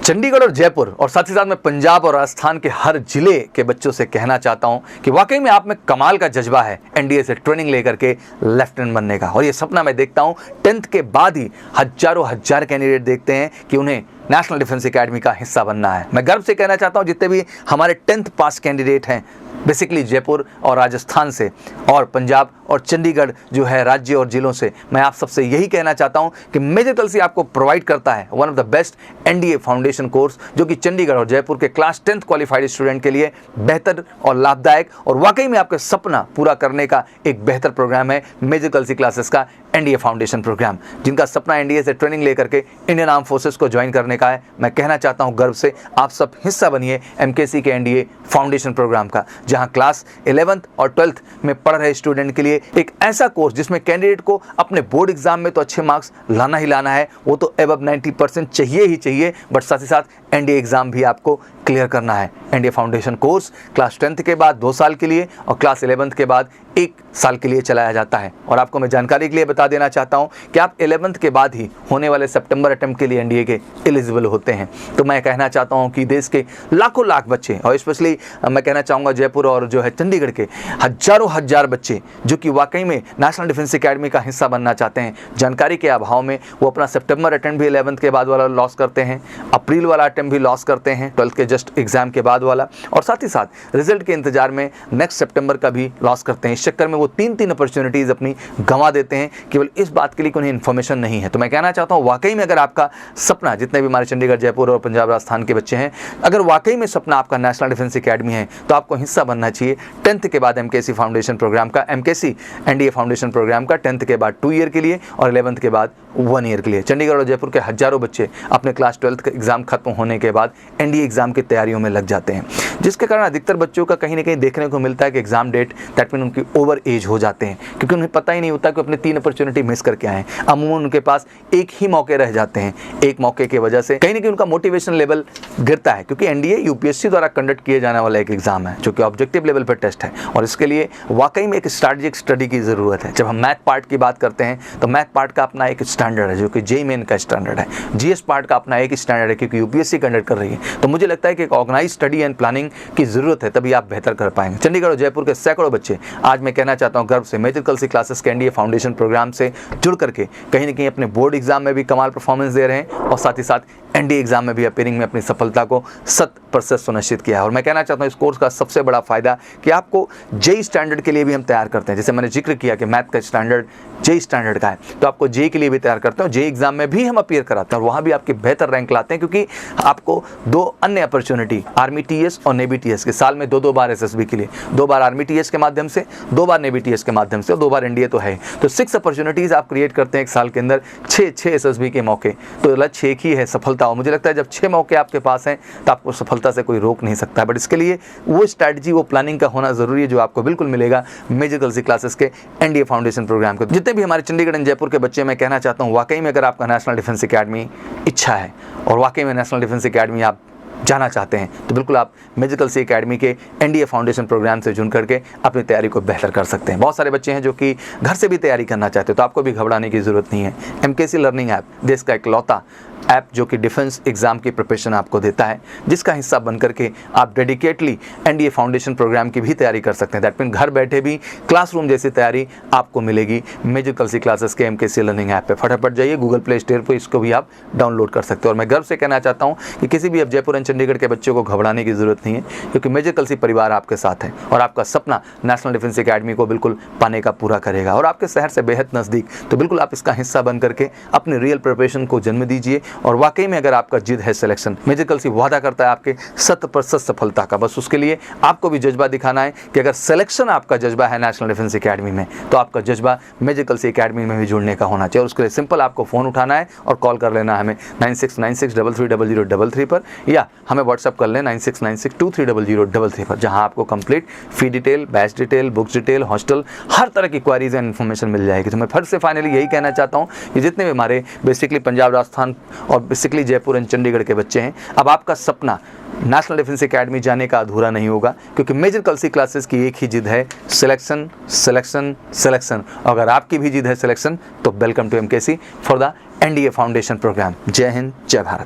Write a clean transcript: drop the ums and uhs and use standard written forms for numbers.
चंडीगढ़ और जयपुर और साथ ही साथ मैं पंजाब और राजस्थान के हर जिले के बच्चों से कहना चाहता हूं कि वाकई में आप में कमाल का जज्बा है एनडीए से ट्रेनिंग लेकर के लेफ्टिनेंट बनने का। और ये सपना मैं देखता हूं 10th के बाद ही हजारों हजार कैंडिडेट देखते हैं कि उन्हें नेशनल डिफेंस एकेडमी का हिस्सा बनना है। मैं गर्व से कहना चाहता हूं जितने भी हमारे 10th पास कैंडिडेट हैं बेसिकली जयपुर और राजस्थान से और पंजाब और चंडीगढ़ जो है राज्य और जिलों से, मैं आप सबसे यही कहना चाहता हूं कि मेजर कल्सी आपको प्रोवाइड करता है one of the best NDA foundation course जो कि चंडीगढ़ और जयपुर के क्लास 10th क्वालिफाइड स्टूडेंट के लिए बेहतर और लाभदायक और वाकई में आपका सपना पूरा करने का एक बेहतर प्रोग्राम है मेजर कल्सी क्लासेस का एनडीए फाउंडेशन प्रोग्राम। जिनका सपना एनडीए से ट्रेनिंग लेकर के इंडियन आर्म फोर्सेस को ज्वाइन करने का है, मैं कहना चाहता हूं गर्व से आप सब हिस्सा बनिए एमकेसी के एनडीए फाउंडेशन प्रोग्राम का, जहां क्लास 11th और 12th में पढ़ रहे स्टूडेंट के लिए एक ऐसा कोर्स जिसमें कैंडिडेट को अपने बोर्ड एग्जाम में तो अच्छे मार्क्स लाना ही लाना है, वो तो अबव 90% चाहिए ही चाहिए, बट साथ ही साथ एनडीए एग्जाम भी आपको क्लियर करना है। NDA foundation course class 10th के बाद 2 साल के लिए और क्लास 11th के बाद 1 साल के लिए चलाया जाता है। और आपको मैं जानकारी के लिए बता देना चाहता हूं कि आप 11th के बाद ही होने वाले सितंबर अटेम्प्ट के लिए एनडीए के एलिजिबल होते हैं। तो मैं कहना चाहता हूं कि देश के लाखों लाख बच्चे और स्पेशली मैं कहना चाहूँगा जयपुर और जो है चंडीगढ़ के हजारों हजार बच्चे जो कि वाकई में नेशनल डिफेंस एकेडमी का हिस्सा बनना चाहते हैं, जानकारी के अभाव में वो अपना सितंबर अटेम्प्ट भी 11th के बाद वाला लॉस करते हैं, अप्रैल वाला अटेम्प्ट भी लॉस करते हैं 12th के जस्ट एग्जाम के बाद वाला, और साथ ही साथ रिजल्ट के इंतजार में नेक्स्ट सितंबर का भी लॉस करते हैं। इस चक्कर में वो 3 अपॉर्चुनिटीज़ अपनी गंवा देते हैं केवल इस बात के लिए कि उन्हें इन्फॉर्मेशन नहीं है। तो मैं कहना चाहता हूँ वाकई में अगर आपका सपना, जितने भी हमारे चंडीगढ़ जयपुर और पंजाब राजस्थान के बच्चे हैं, अगर वाकई में सपना आपका नेशनल डिफेंस एकेडमी है तो आपको हिस्सा बनना चाहिए 10th के बाद एमकेसी फाउंडेशन प्रोग्राम का, एमकेसी एनडीए फाउंडेशन प्रोग्राम का 10th के बाद 2 ईयर के लिए और 11th के बाद 1 ईयर के लिए। चंडीगढ़ और जयपुर के हजारों बच्चे अपने क्लास 12th का एग्जाम खत्म होने के बाद एनडीए एग्जाम की तैयारियों में लग जाते हैं, जिसके कारण अधिकतर बच्चों का कहीं ना कहीं देखने को मिलता है कि एग्जाम डेट दैट मीन उनकी ओवर एज हो जाते हैं, क्योंकि उन्हें पता ही नहीं होता कि अपने 3 अपॉर्चुनिटी मिस करके आए हैं। अमूमन उनके पास एक ही मौके रह जाते हैं। एक मौके की वजह से कहीं ना कहीं उनका मोटिवेशन लेवल गिरता है, क्योंकि एनडीए यूपीएससी द्वारा कंडक्ट किए जाने वाला एक एग्जाम है जो कि ऑब्जेक्टिव लेवल पर टेस्ट है और इसके लिए वाकई में एक स्ट्रैटेजिक स्टडी की ज़रूरत है। जब हम मैथ पार्ट की बात करते हैं तो मैथ पार्ट का अपना एक स्टैंडर्ड है जो कि जेईई मेन का स्टैंडर्ड है, जीएस पार्ट का अपना एक स्टैंडर्ड है क्योंकि यूपीएससी कंडक्ट कर रही है। तो मुझे लगता है कि एक ऑर्गेनाइज स्टडी एंड प्लानिंग की ज़रूरत है, तभी आप बेहतर कर पाएंगे। चंडीगढ़ और जयपुर के सैकड़ों बच्चे आज मैं कहना चाहता हूँ गर्व से मेजर कल्सी क्लासेस के एनडीए फाउंडेशन प्रोग्राम से जुड़ करके कहीं ना कहीं अपने बोर्ड एग्जाम में भी कमाल परफॉर्मेंस दे रहे हैं और साथ ही साथ एनडीए एग्जाम में भी अपीयरिंग में अपनी सफलता को 100% सुनिश्चित किया है। और मैं कहना चाहता हूँ इस कोर्स का सबसे बड़ा फायदा कि आपको जेईई स्टैंडर्ड के लिए भी हम तैयार करते हैं। जैसे मैंने जिक्र किया कि मैथ का स्टैंडर्ड जेईई स्टैंडर्ड का है, तो आपको जेईई के लिए भी तैयार करते हैं। जेईई एग्जाम में भी हम अपीयर कराते हैं और वहाँ भी आपके बेहतर रैंक लाते हैं, क्योंकि आपको 2 अन्य अपॉर्चुनिटी आर्मी टीएस और नेवी टीएस के साल में 2 बार एसएसबी के लिए, 2 बार आर्मी टीएस के माध्यम से, 2 बार नेवी टीएस के माध्यम से और 2 बार एनडीए तो है। तो 6 अपॉर्चुनिटीज़ आप क्रिएट करते हैं एक साल के अंदर, 6 एसएसबी के मौके, तो लक्ष्य एक ही है सफलता। और मुझे लगता है जब 6 मौके आपके पास हैं तो आपको सफलता से कोई रोक नहीं सकता। बट इसके लिए वो स्ट्रैटेजी, वो प्लानिंग का होना जरूरी है जो आपको बिल्कुल मिलेगा मेजर कल्सी क्लासेस के एनडीए फाउंडेशन प्रोग्राम को। जितने भी हमारे चंडीगढ़ एंड जयपुर के बच्चे, मैं कहना चाहता हूँ वाकई में अगर आपका नेशनल डिफेंस एकेडमी इच्छा है और वाकई में नेशनल डिफेंस एकेडमी आप जाना चाहते हैं तो बिल्कुल आप मेजर कल्सी एकेडमी के एनडीए फाउंडेशन प्रोग्राम से जुड़ करके अपनी तैयारी को बेहतर कर सकते हैं। बहुत सारे बच्चे हैं जो कि घर से भी तैयारी करना चाहते हैं, तो आपको भी घबराने की ज़रूरत नहीं है। एमकेसी लर्निंग ऐप देश का इकलौता ऐप जो कि डिफेंस एग्जाम की प्रिपरेशन आपको देता है, जिसका हिस्सा बन करके आप डेडिकेटली एनडीए फाउंडेशन प्रोग्राम की भी तैयारी कर सकते हैं। दैट मीन घर बैठे भी क्लासरूम जैसी तैयारी आपको मिलेगी मेजर कल्सी क्लासेस के एमकेसी लर्निंग ऐप पे। फटाफट जाइए गूगल प्ले स्टोर पर, इसको भी आप डाउनलोड कर सकते हो। और मैं गर्व से कहना चाहता हूँ कि किसी भी अब जयपुर एंड चंडीगढ़ के बच्चों को घबराने की ज़रूरत नहीं है, क्योंकि मेजर कल्सी परिवार आपके साथ है और आपका सपना नेशनल डिफेंस एकेडमी को बिल्कुल पाने का पूरा करेगा और आपके शहर से बेहद नज़दीक। तो बिल्कुल आप इसका हिस्सा बन करके अपनी रियल प्रिपरेशन को जन्म दीजिए और वाकई में अगर आपका जिद है सिलेक्शन, मेजर कल्सी वादा करता है आपके 100% सफलता का। बस उसके लिए आपको भी जज्बा दिखाना है कि अगर सिलेक्शन आपका जज्बा है नेशनल डिफेंस एकेडमी में तो आपका जज्बा मेजर कल्सी एकेडमी में भी जुड़ने का होना चाहिए। और उसके लिए सिंपल आपको फ़ोन उठाना है और कॉल कर लेना है हमें 9696330033 पर, या हमें व्हाट्सअप कर लें 9696230033 पर, जहां आपको complete fee detail, batch detail, books detail, hostel, हर तरह की क्वारीज एंड इन्फॉर्मेशन मिल जाएगी। तो मैं फिर से फाइनली यही कहना चाहता हूँ कि जितने भी हमारे बेसिकली पंजाब राजस्थान और बेसिकली जयपुर एंड चंडीगढ़ के बच्चे हैं, अब आपका सपना नेशनल डिफेंस एकेडमी जाने का अधूरा नहीं होगा, क्योंकि मेजर कल्सी क्लासेस की एक ही जिद है, सिलेक्शन सिलेक्शन सिलेक्शन। अगर आपकी भी जिद है सिलेक्शन तो welcome to MKC for the NDA foundation programme. जय हिंद, जय भारत।